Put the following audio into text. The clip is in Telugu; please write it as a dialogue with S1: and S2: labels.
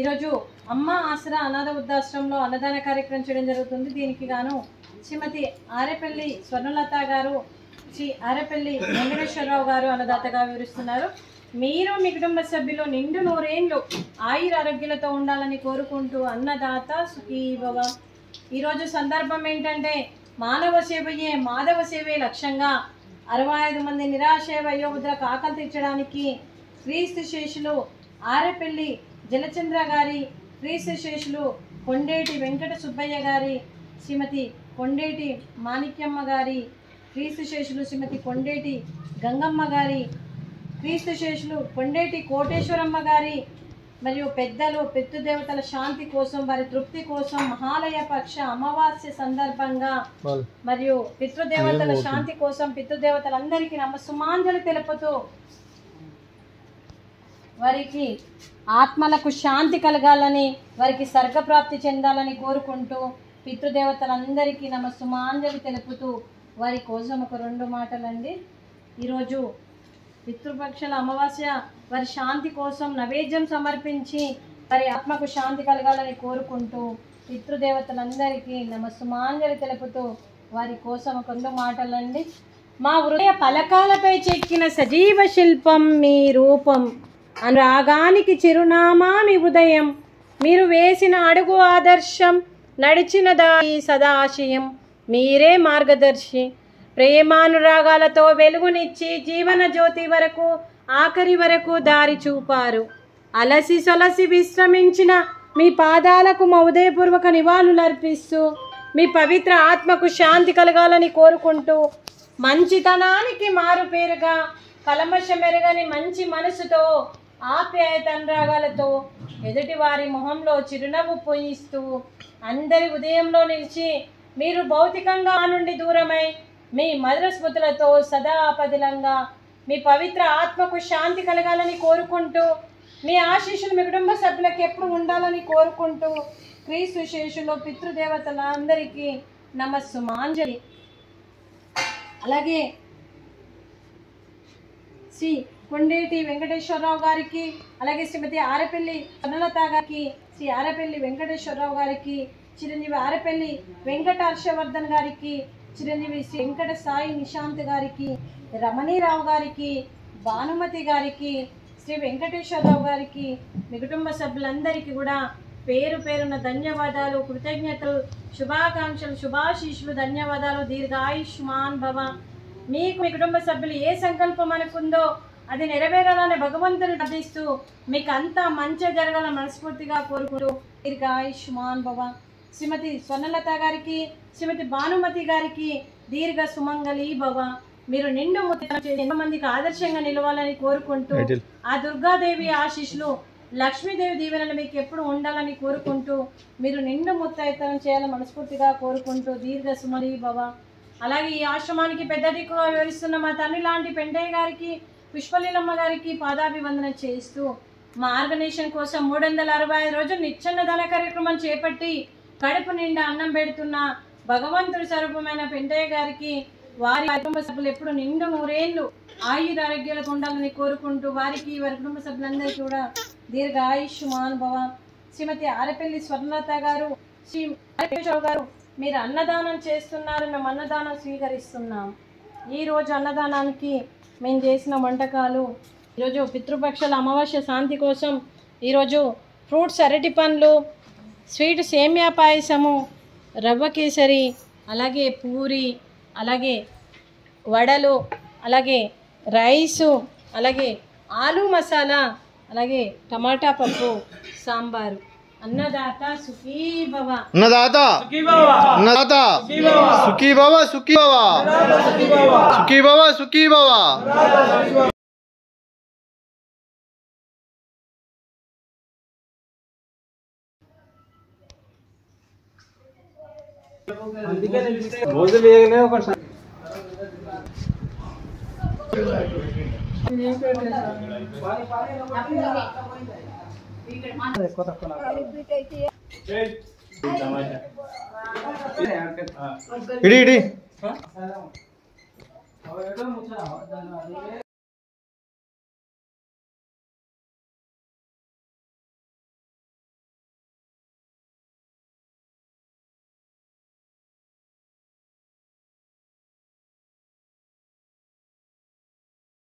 S1: ఈరోజు అమ్మ ఆసరా అనాథ వృద్ధాశ్రమంలో అన్నదాన కార్యక్రమం చేయడం జరుగుతుంది. దీనికి గాను శ్రీమతి ఆరేపల్లి స్వర్ణలత గారు, శ్రీ ఆరేపల్లి వెంకటేశ్వరరావు గారు అన్నదాతగా వివరిస్తున్నారు. మీరు మీ కుటుంబ సభ్యులు నిండు నూరేండ్లు ఆయుర ఆరోగ్యాలతో ఉండాలని కోరుకుంటూ అన్నదాత సుఖీ భవ. ఈరోజు సందర్భం ఏంటంటే మానవ సేవయే మాధవ సేవే లక్ష్యంగా 65 మంది నిరాశయ వయోవృద్ధులకు ఆకలి తీర్చడానికి క్రీస్తు శేషులు ఆరేపల్లి జలచంద్ర గారి, క్రీస్తు శేషులు కొండేటి వెంకట సుబ్బయ్య గారి, శ్రీమతి కొండేటి మాణిక్యమ్మ గారి, క్రీస్తు శేషులు శ్రీమతి కొండేటి గంగమ్మ గారి, క్రీస్తు శేషులు కొండేటి కోటేశ్వరమ్మ గారి మరియు పెద్దలు పితృదేవతల శాంతి కోసం, వారి తృప్తి కోసం మహాలయ పక్ష అమావాస్య సందర్భంగా మరియు పితృదేవతల శాంతి కోసం పితృదేవతలందరికీ నమస్సుమాంజలి తెలుపుతూ వారికి ఆత్మలకు శాంతి కలగాలని, వారికి స్వర్గప్రాప్తి చెందాలని కోరుకుంటూ పితృదేవతలందరికీ నమస్సుమాంజలి తెలుపుతూ వారి కోసం ఒక 2 మాటలండి. ఈరోజు పితృపక్షల అమావాస్య వారి శాంతి కోసం నైవేద్యం సమర్పించి వారి ఆత్మకు శాంతి కలగాలని కోరుకుంటూ పితృదేవతలందరికీ నమస్సుమాంజలి తెలుపుతూ వారి కోసం ఒక 2 మాటలండి. మా హృదయ పలకాలపై చెక్కిన సజీవ శిల్పం మీ రూపం, అనురాగానికి చిరునామా మీ ఉదయం, మీరు వేసిన అడుగు ఆదర్శం, నడిచిన దారి సదాశయం, మీరే మార్గదర్శి. ప్రేమానురాగాలతో వెలుగునిచ్చి జీవన జ్యోతి వరకు ఆఖరి వరకు దారి చూపారు. అలసి సొలసి విశ్రమించిన మీ పాదాలకు మా ఉదయపూర్వక నివాళులర్పిస్తూ మీ పవిత్ర ఆత్మకు శాంతి కలగాలని కోరుకుంటూ మంచితనానికి మారు పేరుగా కలమషమెరగని మంచి మనసుతో ఆప్యాయత అనురాగాలతో ఎదుటి వారి మొహంలో చిరునవ్వు పోయిస్తూ అందరి ఉదయంలో నిలిచి మీరు భౌతికంగా నుండి దూరమై మీ మధుర స్మృతులతో సదా ఆపదిలంగా మీ పవిత్ర ఆత్మకు శాంతి కలగాలని కోరుకుంటూ మీ ఆశీస్సులు మీ కుటుంబ సభ్యులకు ఎప్పుడు ఉండాలని కోరుకుంటూ క్రీస్తు శేషులు పితృదేవతలందరికీ నమస్సుమాంజలి. అలాగే శ్రీ కొండేటి వెంకటేశ్వరరావు గారికి, అలాగే శ్రీమతి ఆరేపల్లి స్వర్ణలత గారికి, శ్రీ ఆరేపల్లి వెంకటేశ్వరరావు గారికి, చిరంజీవి ఆరేపల్లి వెంకట హర్షవర్ధన్ గారికి, చిరంజీవి శ్రీ వెంకట సాయి నిశాంత్ గారికి, రమణీరావు గారికి, భానుమతి గారికి, శ్రీ వెంకటేశ్వరరావు గారికి, మీ కుటుంబ సభ్యులందరికీ కూడా పేరు పేరున ధన్యవాదాలు, కృతజ్ఞతలు, శుభాకాంక్షలు, శుభాశీషులు, ధన్యవాదాలు. దీర్ఘాయుష్మాన్ భవ. మీకు మీ కుటుంబ సభ్యులు ఏ సంకల్పం అనుకుందో అది నెరవేరాలని భగవంతుని ప్రార్థిస్తూ మీకు అంతా మంచి జరగాలని మనస్ఫూర్తిగా కోరుకుంటూ దీర్ఘాయుష్మాన్ భవ. శ్రీమతి స్వర్ణలత గారికి, శ్రీమతి భానుమతి గారికి దీర్ఘ సుమంగళి భవ. మీరు నిండు ఎంతో మందికి ఆదర్శంగా నిలవాలని కోరుకుంటూ ఆ దుర్గాదేవి ఆశీస్సులు, లక్ష్మీదేవి దీవెనలు మీకు ఎప్పుడు ఉండాలని కోరుకుంటూ మీరు నిండు ముత్తైతనం చేయాలని మనస్ఫూర్తిగా కోరుకుంటూ దీర్ఘ సుమలి భవ. అలాగే ఈ ఆశ్రమానికి పెద్ద దిక్కుగా వివరిస్తున్న మా తండ్రి లాంటి పెంటయ్య గారికి, పుష్పలీలమ్మ గారికి పాదాభివందన చేస్తూ మా ఆర్గనైజేషన్ కోసం 365 రోజులు నిత్యన్నదాన కార్యక్రమం చేపట్టి కడుపు నిండా అన్నం పెడుతున్న భగవంతుడి స్వరూపమైన పెంటయ్య గారికి, వారి కుటుంబ సభ్యులు ఎప్పుడు నిండు నూరేళ్లు ఆయుర ఆరోగ్యాలకు ఉండాలని కోరుకుంటూ వారికి వారి కుటుంబ సభ్యులందరికీ కూడా దీర్ఘ ఆయుష్మాన్ భవ. శ్రీమతి ఆరేపల్లి స్వర్ణలత గారు, శ్రీ వెంకటేశ్వరరావు గారు, మీరు అన్నదానం చేస్తున్నారు, మేము అన్నదానం స్వీకరిస్తున్నాం. ఈరోజు అన్నదానానికి మేము చేసిన వంటకాలు, ఈరోజు పితృపక్షాల అమావాస్య శాంతి కోసం ఈరోజు ఫ్రూట్స్ అరటి పండ్లు, స్వీట్ సేమియా పాయసము, రవ్వ కేసరి, అలాగే పూరి, అలాగే వడలు, అలాగే రైసు, అలాగే ఆలు మసాలా, అలాగే టమాటా పప్పు, సాంబారు. అన్నదాత సుఖీ భవ.
S2: అన్నదాత అన్నదాత సుఖీ భవ, సుఖీ భవ, సుఖీ భవ, సుఖీ భవ.
S3: రోజు వేగనే ఒక
S2: ఇడి